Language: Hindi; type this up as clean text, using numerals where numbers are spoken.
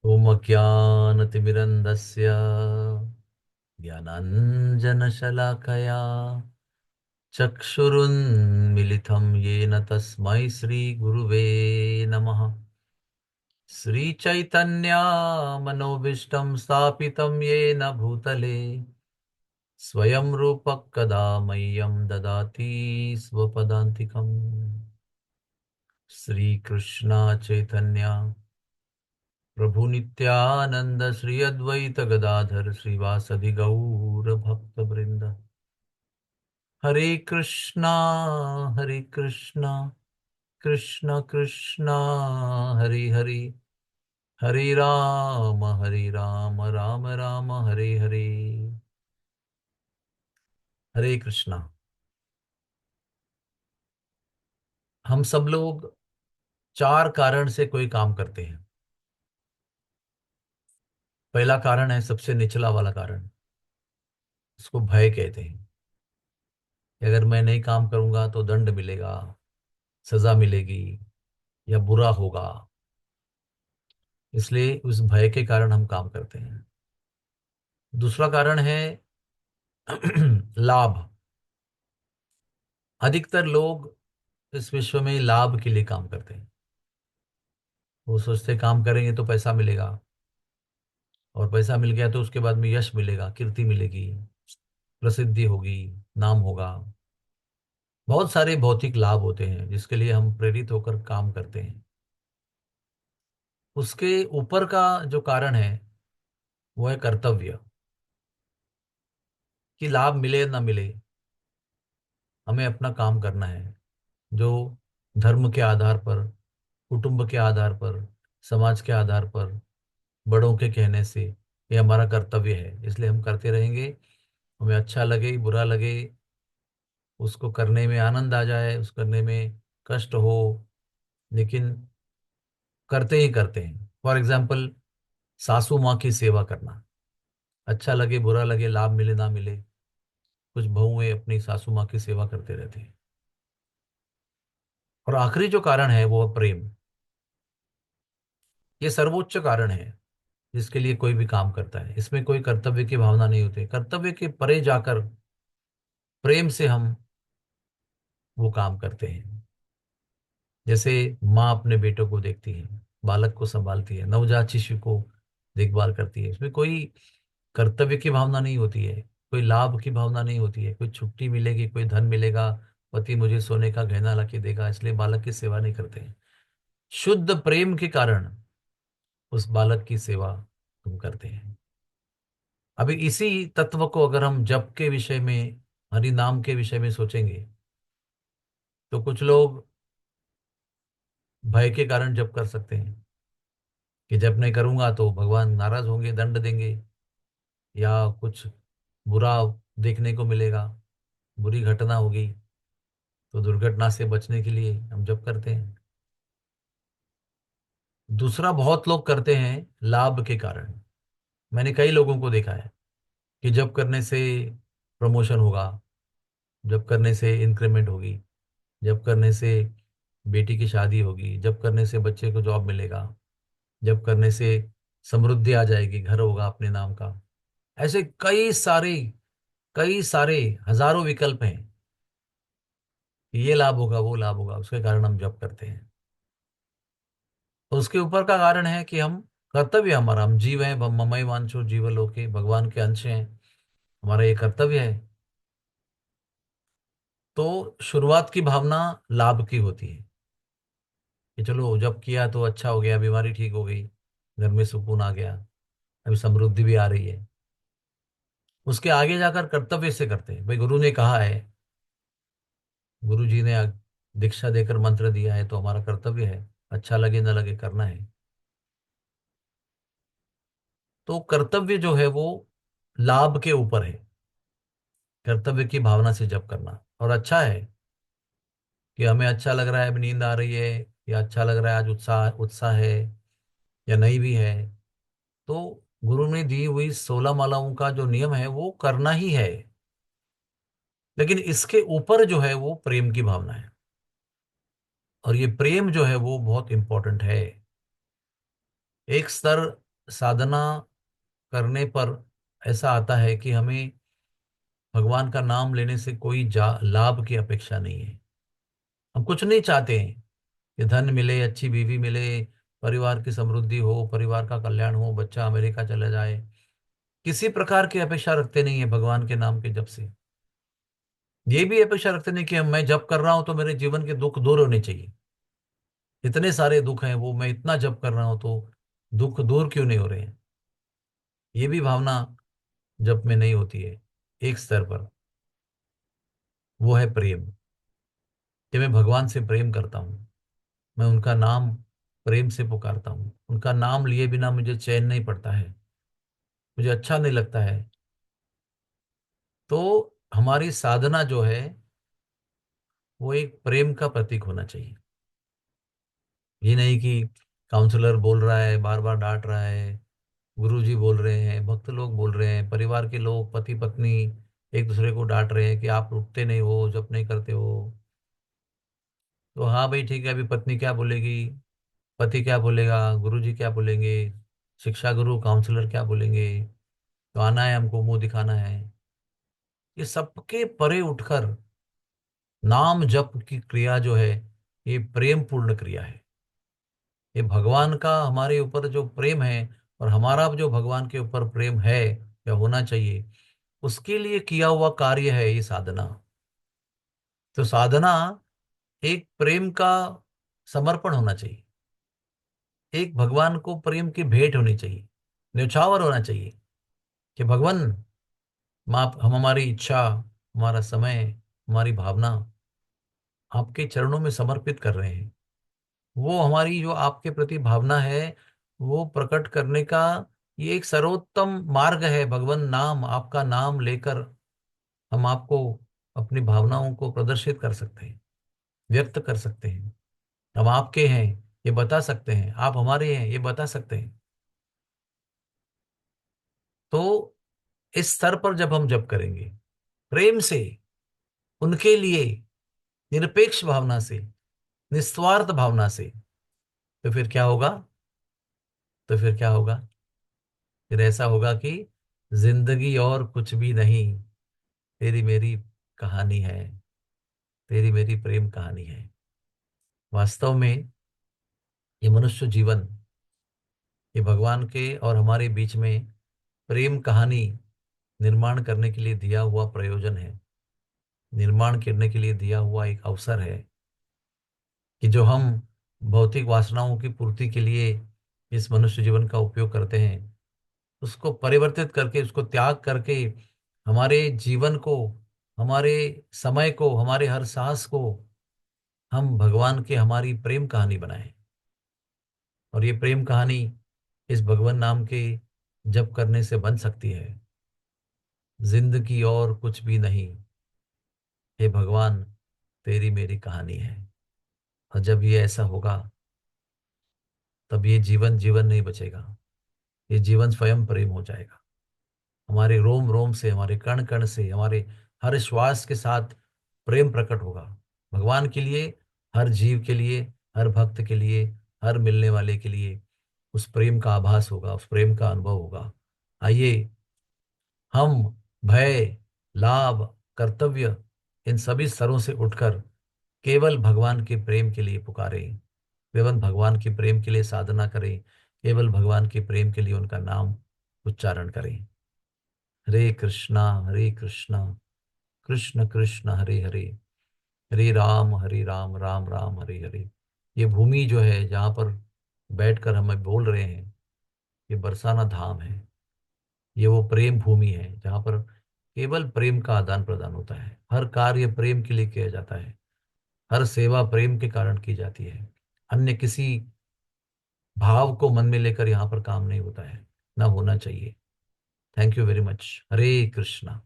ॐ अज्ञानतिमिरन्धस्य ज्ञानाञ्जनशलाकया चक्षुरुन्मिलितं येन तस्मै श्रीगुरुवे नमः। श्रीचैतन्यमनोभीष्टं स्थापितं येन भूतले स्वयं रूपः कदा मह्यं ददाति स्वपदान्तिकम्। श्रीकृष्ण चैतन्य प्रभु नित्यानंद श्री अद्वैत गदाधर श्रीवासदि गौर भक्त वृंद। हरे कृष्णा कृष्ण कृष्णा हरे हरे, हरे राम राम राम हरे हरे। हरे कृष्णा। हम सब लोग चार कारण से कोई काम करते हैं। पहला कारण है सबसे निचला वाला कारण, उसको भय कहते हैं कि अगर मैं नहीं काम करूंगा तो दंड मिलेगा, सजा मिलेगी या बुरा होगा। इसलिए उस भय के कारण हम काम करते हैं। दूसरा कारण है लाभ। अधिकतर लोग इस विश्व में लाभ के लिए काम करते हैं। वो सोचते काम करेंगे तो पैसा मिलेगा, और पैसा मिल गया तो उसके बाद में यश मिलेगा, कीर्ति मिलेगी, प्रसिद्धि होगी, नाम होगा। बहुत सारे भौतिक लाभ होते हैं जिसके लिए हम प्रेरित होकर काम करते हैं। उसके ऊपर का जो कारण है वो है कर्तव्य। कि लाभ मिले ना मिले, हमें अपना काम करना है। जो धर्म के आधार पर, कुटुंब के आधार पर, समाज के आधार पर, बड़ों के कहने से ये हमारा कर्तव्य है, इसलिए हम करते रहेंगे। हमें अच्छा लगे बुरा लगे, उसको करने में आनंद आ जाए, उस करने में कष्ट हो, लेकिन करते ही करते हैं। फॉर एग्जाम्पल, सासू माँ की सेवा करना, अच्छा लगे बुरा लगे, लाभ मिले ना मिले, कुछ बहुएं अपनी सासू माँ की सेवा करते रहते हैं। और आखिरी जो कारण है वो है प्रेम। ये सर्वोच्च कारण है जिसके लिए कोई भी काम करता है। इसमें कोई कर्तव्य की भावना नहीं होती। कर्तव्य के परे जाकर प्रेम से हम वो काम करते हैं। जैसे माँ अपने बेटों को देखती है, बालक को संभालती है, नवजात शिशु को देखभाल करती है, इसमें कोई कर्तव्य की भावना नहीं होती है, कोई लाभ की भावना नहीं होती है, कोई छुट्टी मिलेगी, कोई धन मिलेगा, पति मुझे सोने का गहना ला के देगा, इसलिए बालक की सेवा नहीं करते हैं। शुद्ध प्रेम के कारण उस बालक की सेवा हम करते हैं। अभी इसी तत्व को अगर हम जप के विषय में, हरि नाम के विषय में सोचेंगे, तो कुछ लोग भय के कारण जप कर सकते हैं कि जप नहीं करूंगा तो भगवान नाराज होंगे, दंड देंगे, या कुछ बुरा देखने को मिलेगा, बुरी घटना होगी। तो दुर्घटना से बचने के लिए हम जप करते हैं। दूसरा, बहुत लोग करते हैं लाभ के कारण। मैंने कई लोगों को देखा है कि जप करने से प्रमोशन होगा, जप करने से इंक्रीमेंट होगी, जब करने से बेटी की शादी होगी, जब करने से बच्चे को जॉब मिलेगा, जब करने से समृद्धि आ जाएगी, घर होगा अपने नाम का। ऐसे कई सारे हजारों विकल्प हैं कि ये लाभ होगा वो लाभ होगा, उसके कारण हम जॉब करते हैं। तो उसके ऊपर का कारण है कि हम कर्तव्य हमारा, हम जीव हैं, ममई वांछो जीवलोके, भगवान के अंश हैं, हमारा ये कर्तव्य है। तो शुरुआत की भावना लाभ की होती है कि चलो जब किया तो अच्छा हो गया, बीमारी ठीक हो गई, घर में सुकून आ गया, अभी समृद्धि भी आ रही है। उसके आगे जाकर कर्तव्य से करते हैं। भाई गुरु ने कहा है, गुरु जी ने दीक्षा देकर मंत्र दिया है, तो हमारा कर्तव्य है, अच्छा लगे न लगे करना है। तो कर्तव्य जो है वो लाभ के ऊपर है। कर्तव्य की भावना से जप करना, और अच्छा है कि हमें अच्छा लग रहा है, अभी नींद आ रही है, या अच्छा लग रहा है, आज उत्साह उत्साह है, या नहीं भी है, तो गुरु ने दी हुई 16 मालाओं का जो नियम है वो करना ही है। लेकिन इसके ऊपर जो है वो प्रेम की भावना है, और ये प्रेम जो है वो बहुत इंपॉर्टेंट है। एक स्तर साधना करने पर ऐसा आता है कि हमें भगवान का नाम लेने से कोई लाभ की अपेक्षा नहीं है। हम कुछ नहीं चाहते हैं कि धन मिले, अच्छी बीवी मिले, परिवार की समृद्धि हो, परिवार का कल्याण हो, बच्चा अमेरिका चला जाए। किसी प्रकार की अपेक्षा रखते नहीं है भगवान के नाम के जप से। ये भी अपेक्षा रखते नहीं कि मैं जप कर रहा हूं तो मेरे जीवन के दुख दूर होने चाहिए। इतने सारे दुख हैं, वो मैं इतना जप कर रहा हूं तो दुख दूर क्यों नहीं हो रहे हैं। ये भी भावना जप में नहीं होती है। एक स्तर पर वो है प्रेम, कि मैं भगवान से प्रेम करता हूँ। मैं उनका नाम प्रेम से पुकारता हूँ। उनका नाम लिए बिना मुझे चैन नहीं पड़ता है, मुझे अच्छा नहीं लगता है। तो हमारी साधना जो है वो एक प्रेम का प्रतीक होना चाहिए। ये नहीं कि काउंसलर बोल रहा है, बार बार डांट रहा है, गुरुजी बोल रहे हैं, भक्त लोग बोल रहे हैं, परिवार के लोग, पति पत्नी एक दूसरे को डांट रहे हैं कि आप उठते नहीं हो, जब नहीं करते हो। तो हाँ भाई ठीक है, अभी पत्नी क्या बोलेगी, पति क्या बोलेगा, गुरुजी क्या बोलेंगे, शिक्षा गुरु काउंसलर क्या बोलेंगे, तो आना है हमको, मुंह दिखाना है। ये सबके परे उठकर नाम जप की क्रिया जो है, ये प्रेम पूर्ण क्रिया है। ये भगवान का हमारे ऊपर जो प्रेम है, और हमारा जो भगवान के ऊपर प्रेम है या होना चाहिए, उसके लिए किया हुआ कार्य है ये साधना। तो साधना एक प्रेम का समर्पण होना चाहिए, एक भगवान को प्रेम की भेंट होनी चाहिए, न्यौछावर होना चाहिए कि भगवान, माप हम हमारी इच्छा, हमारा समय, हमारी भावना आपके चरणों में समर्पित कर रहे हैं। वो हमारी जो आपके प्रति भावना है वो प्रकट करने का ये एक सर्वोत्तम मार्ग है। भगवान नाम, आपका नाम लेकर हम आपको अपनी भावनाओं को प्रदर्शित कर सकते हैं, व्यक्त कर सकते हैं। हम आपके हैं ये बता सकते हैं, आप हमारे हैं ये बता सकते हैं। तो इस स्तर पर जब हम जप करेंगे प्रेम से, उनके लिए निरपेक्ष भावना से, निस्वार्थ भावना से, तो फिर क्या होगा? तो फिर क्या होगा? फिर ऐसा होगा कि जिंदगी और कुछ भी नहीं, तेरी मेरी कहानी है, तेरी मेरी प्रेम कहानी है। वास्तव में ये मनुष्य जीवन, ये भगवान के और हमारे बीच में प्रेम कहानी निर्माण करने के लिए दिया हुआ प्रयोजन है, निर्माण करने के लिए दिया हुआ एक अवसर है। कि जो हम भौतिक वासनाओं की पूर्ति के लिए इस मनुष्य जीवन का उपयोग करते हैं, उसको परिवर्तित करके, उसको त्याग करके, हमारे जीवन को, हमारे समय को, हमारे हर सांस को हम भगवान के, हमारी प्रेम कहानी बनाएं। और ये प्रेम कहानी इस भगवान नाम के जप करने से बन सकती है। जिंदगी और कुछ भी नहीं, हे भगवान तेरी मेरी कहानी है। और जब ये ऐसा होगा, तब ये जीवन जीवन नहीं बचेगा, ये जीवन स्वयं प्रेम हो जाएगा। हमारे रोम रोम से, हमारे कण कण से, हमारे हर श्वास के साथ प्रेम प्रकट होगा भगवान के लिए, हर जीव के लिए, हर भक्त के लिए, हर मिलने वाले के लिए। उस प्रेम का आभास होगा, उस प्रेम का अनुभव होगा। आइए हम भय, लाभ, कर्तव्य, इन सभी स्तरों से उठकर केवल भगवान के प्रेम के लिए पुकारें, केवल भगवान के प्रेम के लिए साधना करें, केवल भगवान के प्रेम के लिए उनका नाम उच्चारण करें। हरे कृष्णा कृष्ण कृष्ण हरे हरे, हरे राम राम राम हरे हरे। ये भूमि जो है जहाँ पर बैठकर हमें बोल रहे हैं, ये बरसाना धाम है। ये वो प्रेम भूमि है जहाँ पर केवल प्रेम का आदान प्रदान होता है, हर कार्य प्रेम के लिए किया जाता है, हर सेवा प्रेम के कारण की जाती है। अन्य किसी भाव को मन में लेकर यहाँ पर काम नहीं होता है, ना होना चाहिए। Thank you very much. Hare Krishna.